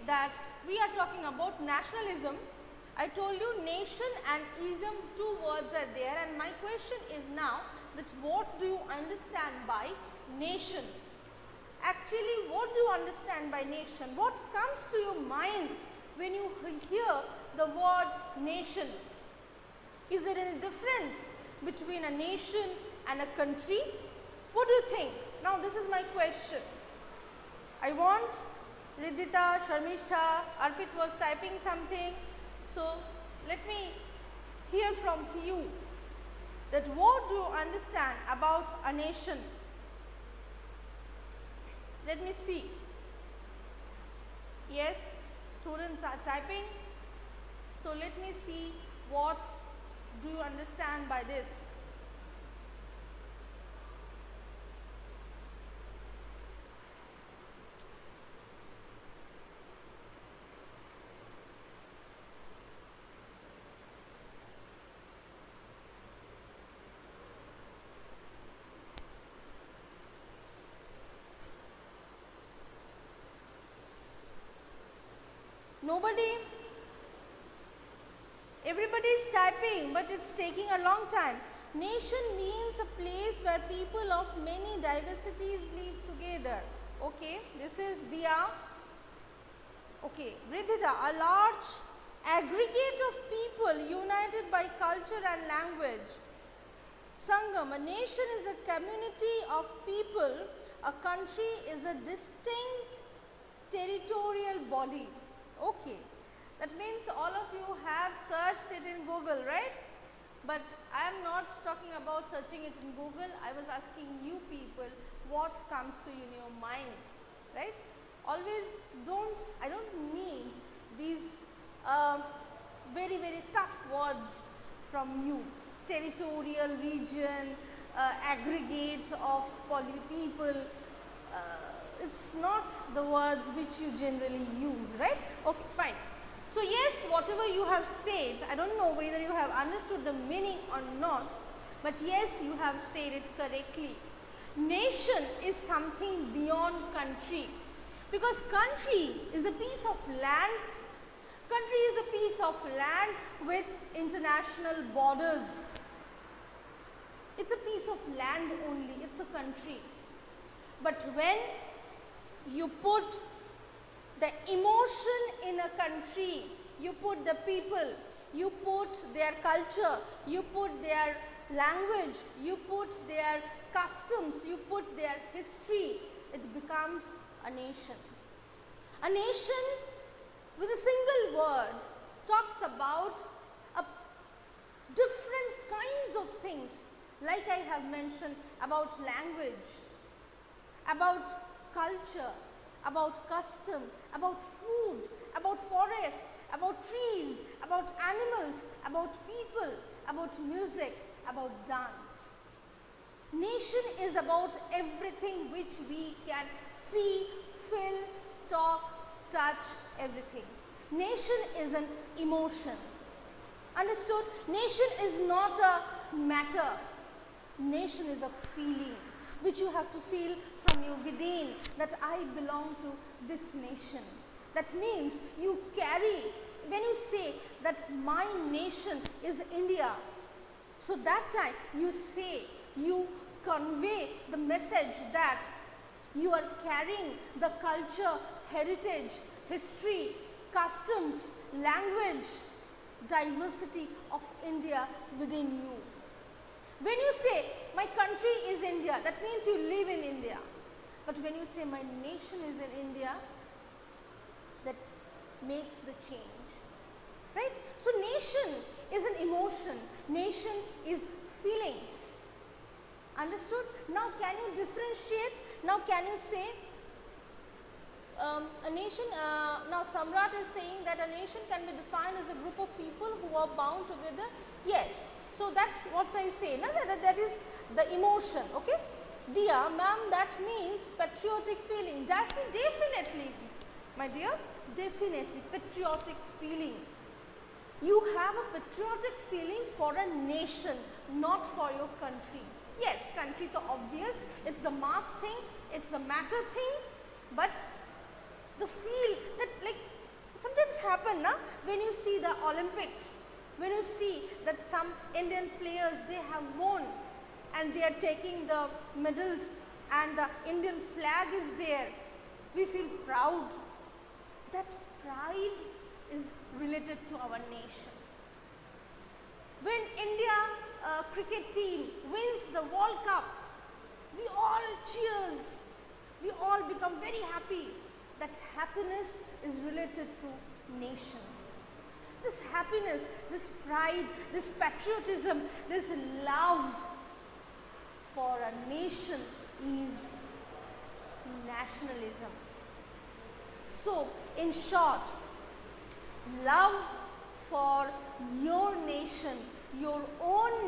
that we are talking about nationalism. I told you nation and ism, two words are there, and my question is now that what do you understand by nation? Actually, what do you understand by nation? What comes to your mind when you hear the word nation? Is there any difference between a nation and a country? What do you think? Now this is my question. I want Riddhita, Sharmishta, Arpit was typing something. So let me hear from you that what do you understand about a nation? Let me see. Yes, students are typing. So let me see what do you understand by this. Nobody? Everybody is typing, but it's taking a long time. Nation means a place where people of many diversities live together. Okay, this is Dia. Okay, Riddhita, a large aggregate of people united by culture and language. Sangam, a nation is a community of people. A country is a distinct territorial body. Okay, that means all of you have searched it in Google, right? But I am not talking about searching it in Google. I was asking you people what comes to you in your mind, right? Always I don't need these very tough words from you. Territorial region, aggregate of people. It's not the words which you generally use, right? Okay, fine. So yes, whatever you have said, I don't know whether you have understood the meaning or not, but yes, you have said it correctly. Nation is something beyond country, because country is a piece of land. Country is a piece of land with international borders. It's a piece of land only, it's a country. But when you put the emotion in a country, you put the people, you put their culture, you put their language, you put their customs, you put their history, it becomes a nation. A nation with a single word talks about different kinds of things, like I have mentioned about language, about culture, about custom, about food, about forest, about trees, about animals, about people, about music, about dance. Nation is about everything which we can see, feel, talk, touch, everything. Nation is an emotion. Understood? Nation is not a matter. Nation is a feeling which you have to feel from you within, that I belong to this nation. That means you carry, when you say that my nation is India, so that time you say, you convey the message that you are carrying the culture, heritage, history, customs, language, diversity of India within you. When you say, my country is India, that means you live in India. But when you say, my nation is in India, that makes the change, right? So nation is an emotion, nation is feelings. Understood? Now can you differentiate? Now can you say, a nation, now Samrat is saying that a nation can be defined as a group of people who are bound together. Yes. So that's what I say, na? That is the emotion, okay? Dia, ma'am, that means patriotic feeling. Definitely, my dear, definitely patriotic feeling. You have a patriotic feeling for a nation, not for your country. Yes, country to obvious, it's the mass thing, it's a matter thing, but the feel that like sometimes happen na, when you see the Olympics, when you see that some Indian players, they have won and they are taking the medals and the Indian flag is there, we feel proud. That pride is related to our nation. When India cricket team wins the World Cup, we all cheers, we all become very happy. That happiness is related to nation. This happiness, this pride, this patriotism, this love for a nation is nationalism. So, in short, love for your nation, your own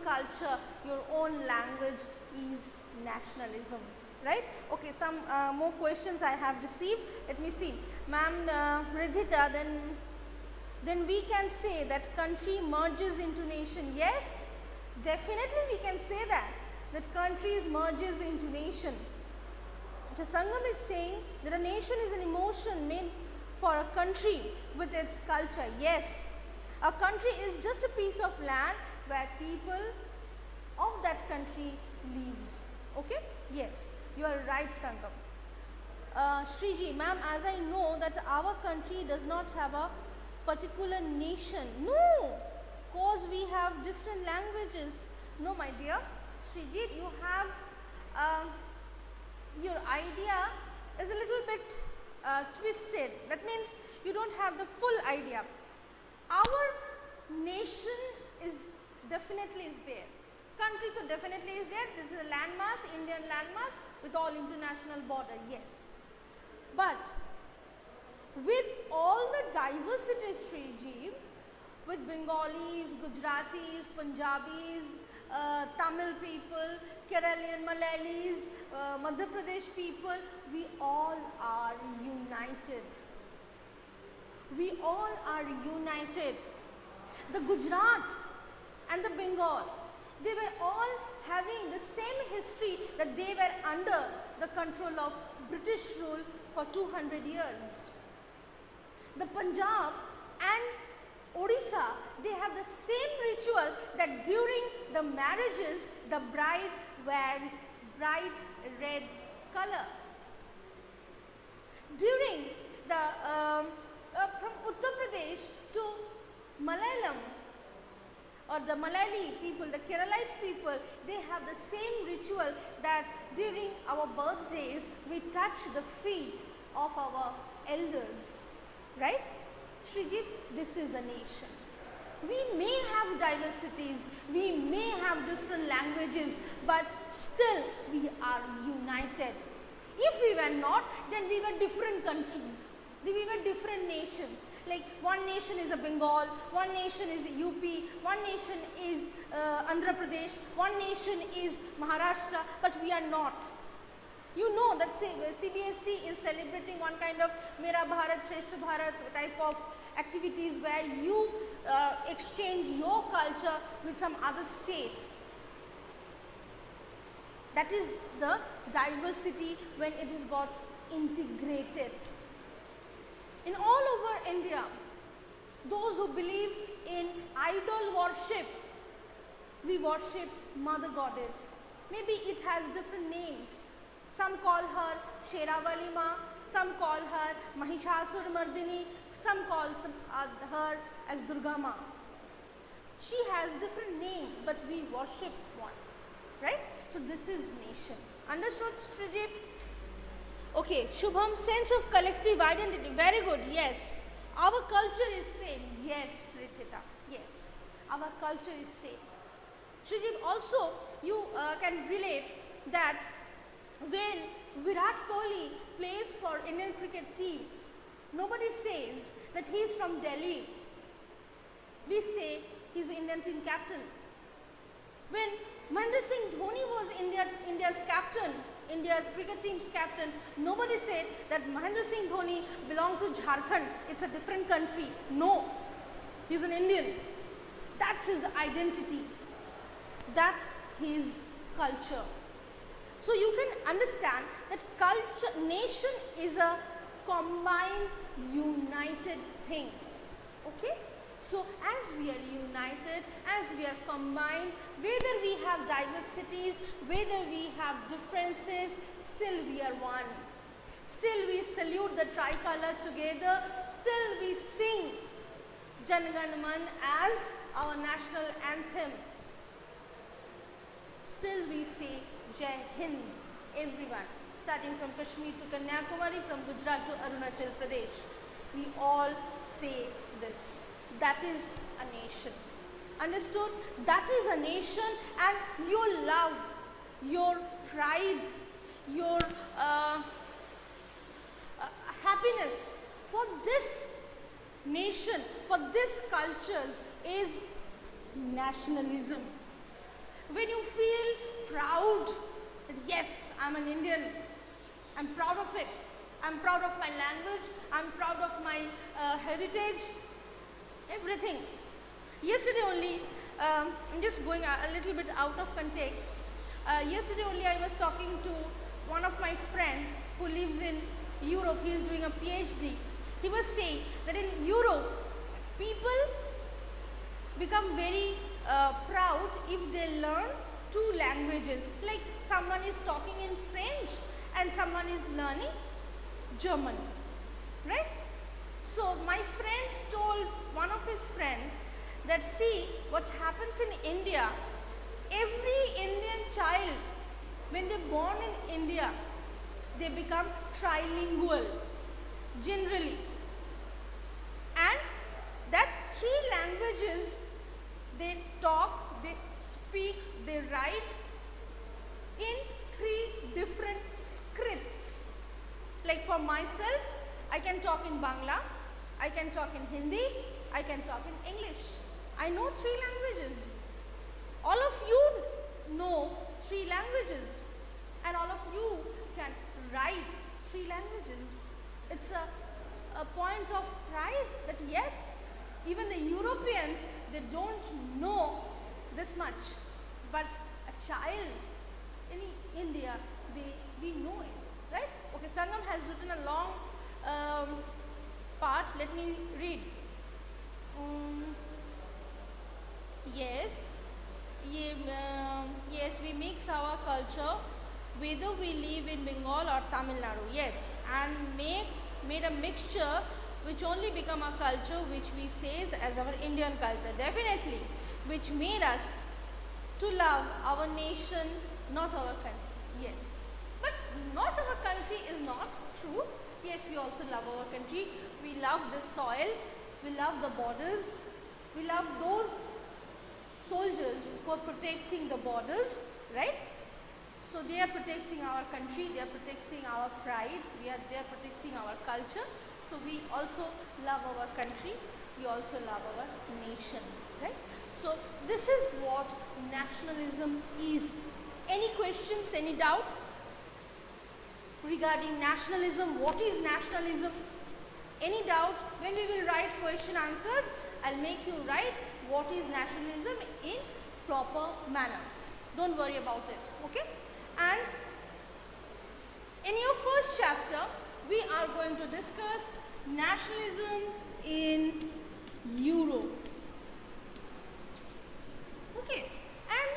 culture, your own language is nationalism, right? Okay, some more questions I have received. Let me see. Ma'am Ridhita, then we can say that country merges into nation. Yes, definitely we can say that countries merges into nation. Sangam is saying that a nation is an emotion made for a country with its culture. Yes, a country is just a piece of land where people of that country lives. Okay? Yes, you are right, Sangam. Shriji, ma'am, as I know that our country does not have a particular nation. No, cause we have different languages. No, my dear. Shriji, you have your idea is a little bit twisted. That means you don't have the full idea. Our nation is definitely there. Country to definitely is there. This is a landmass, Indian landmass with all international border. Yes. But with all the diversity, Sriji, with Bengalis, Gujaratis, Punjabis, Tamil people, Keralian Malayalis, Madhya Pradesh people, we all are united. We all are united. The Gujarat and the Bengal, they were all having the same history, that they were under the control of British rule for 200 years. The Punjab and Odisha, they have the same ritual, that during the marriages, the bride wears bright red color. During the from Uttar Pradesh to Malayalam, or the Malayali people, the Keralite people, they have the same ritual, that during our birthdays, we touch the feet of our elders, right? Srijit, this is a nation. We may have diversities, we may have different languages, but still we are united. If we were not, then we were different countries, we were different nations. Like one nation is a Bengal, one nation is UP, one nation is Andhra Pradesh, one nation is Maharashtra, but we are not. You know that CBSE is celebrating one kind of Mera Bharat, Shrestha Bharat type of activities, where you exchange your culture with some other state. That is the diversity when it is got integrated. In all over India, those who believe in idol worship, we worship Mother Goddess. Maybe it has different names. Some call her Sheravali Ma, some call her Mahishasura-mardini, some call her as Durga Ma. She has different names, but we worship one, right? So this is nation. Understood, Srijit? Okay, Shubham, sense of collective identity. Very good, yes. Our culture is same. Yes, Rithita, yes. Our culture is same. Srijit, also you can relate that when Virat Kohli plays for Indian cricket team, nobody says that he is from Delhi. We say he is Indian team captain. When Mahendra Singh Dhoni was India's captain, India's cricket team's captain, nobody said that Mahendra Singh Dhoni belonged to Jharkhand. It's a different country. No, he's an Indian. That's his identity. That's his culture. So you can understand that culture, nation is a combined, united thing. Okay? So as we are united, as we are combined, whether we have diversities, whether we have differences, still we are one. Still we salute the tricolor together, still we sing Jan Gan Man as our national anthem. Still we say Jai Hind, everyone, starting from Kashmir to Kanyakumari, from Gujarat to Arunachal Pradesh. We all say this. That is a nation. Understood? That is a nation, and your love, your pride, your happiness for this nation, for this cultures is nationalism. When you feel proud that yes, I am an Indian, I am proud of it, I am proud of my language, I am proud of my heritage, everything. Yesterday only, I'm just going a little bit out of context. Yesterday only I was talking to one of my friend who lives in Europe. He is doing a PhD. He was saying that in Europe, people become very proud if they learn two languages. Like someone is talking in French and someone is learning German, right? So my friend told one of his friends that see what happens in India, every Indian child when they are born in India, they become trilingual generally, and that three languages they talk, they speak, they write in three different scripts. Like for myself, I can talk in Bangla, I can talk in Hindi, I can talk in English. I know three languages. All of you know three languages, and all of you can write three languages. It's a point of pride that yes, even the Europeans, they don't know this much, but a child in India, we know it, right? Okay, Sangam has written a long part. Let me read. Yes, yes, we mix our culture whether we live in Bengal or Tamil Nadu. Yes, and made a mixture which only become a culture which we say as our Indian culture. Definitely, which made us to love our nation, not our country. Yes, but not our country is not true. Yes, we also love our country. We love this soil, we love the borders, we love those soldiers who are protecting the borders, right? So they are protecting our country, they are protecting our pride, they are protecting our culture. So we also love our country, we also love our nation, right? So this is what nationalism is. Any questions, any doubt regarding nationalism? What is nationalism? Any doubt? When we will write question answers, I'll make you write what is nationalism in proper manner. Don't worry about it, okay? And in your first chapter, we are going to discuss nationalism in Europe. Okay, and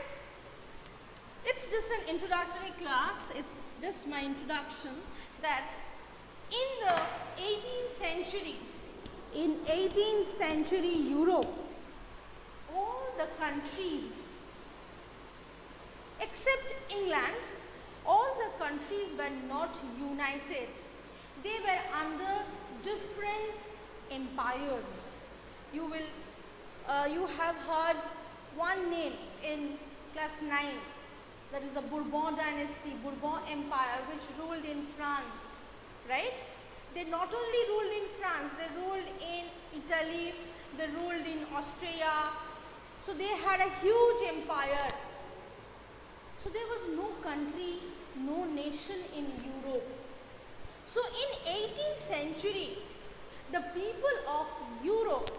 it's just an introductory class, it's just my introduction that in the 18th century, in 18th century Europe, all the countries except England, all the countries were not united. They were under different empires. You have heard one name in class 9, that is the Bourbon dynasty, Bourbon empire, which ruled in France, right? They not only ruled in France, they ruled in Italy, they ruled in Austria. So they had a huge empire. So there was no country, no nation in Europe. So in 18th century, the people of Europe,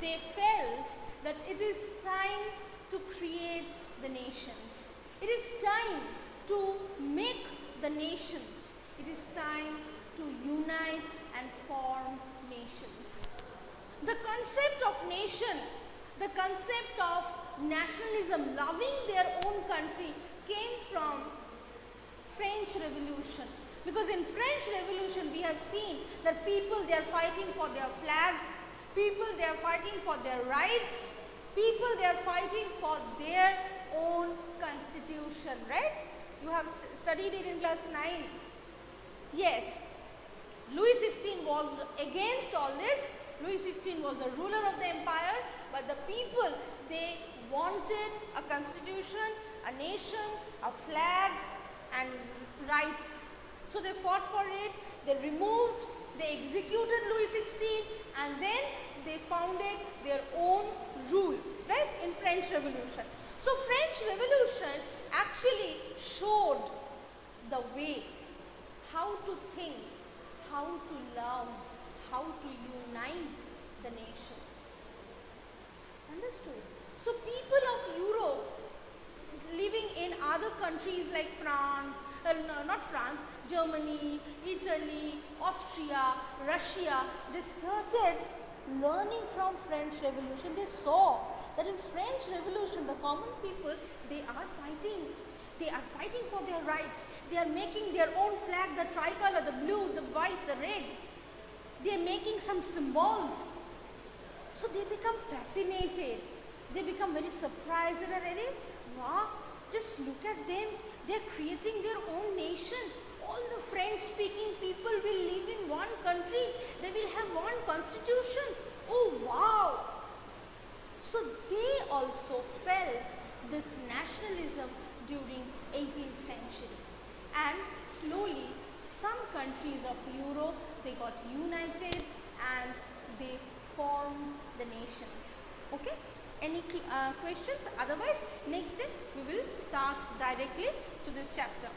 they felt that it is time to create the nations. It is time to make the nations. It is time to unite and form nations. The concept of nation, the concept of nationalism, loving their own country came from French Revolution. Because in French Revolution we have seen that people, they are fighting for their flag, people, they are fighting for their rights, people, they are fighting for their own constitution, right? You have studied it in class 9. Yes, Louis XVI was against all this. Louis XVI was a ruler of the empire, but the people, they wanted a constitution, a nation, a flag and rights. So they fought for it, they removed, they executed Louis XVI and then they founded their own rule, right, in French Revolution. So French Revolution actually showed the way how to think, how to love, how to unite the nation. Understood? So people of Europe living in other countries like France, not France, Germany, Italy, Austria, Russia, they started learning from French Revolution. They saw that in French Revolution, the common people, they are fighting. They are fighting for their rights. They are making their own flag, the tricolor, the blue, the white, the red. They are making some symbols. So they become fascinated. They become very surprised. They are very, wow, just look at them. They are creating their own nation. All the French-speaking people will live in one country. They will have one constitution. Oh, wow. So they also felt this nationalism during 18th century. And slowly, some countries of Europe, they got united and they formed the nations. Okay? Any questions? Otherwise, next day we will start directly to this chapter.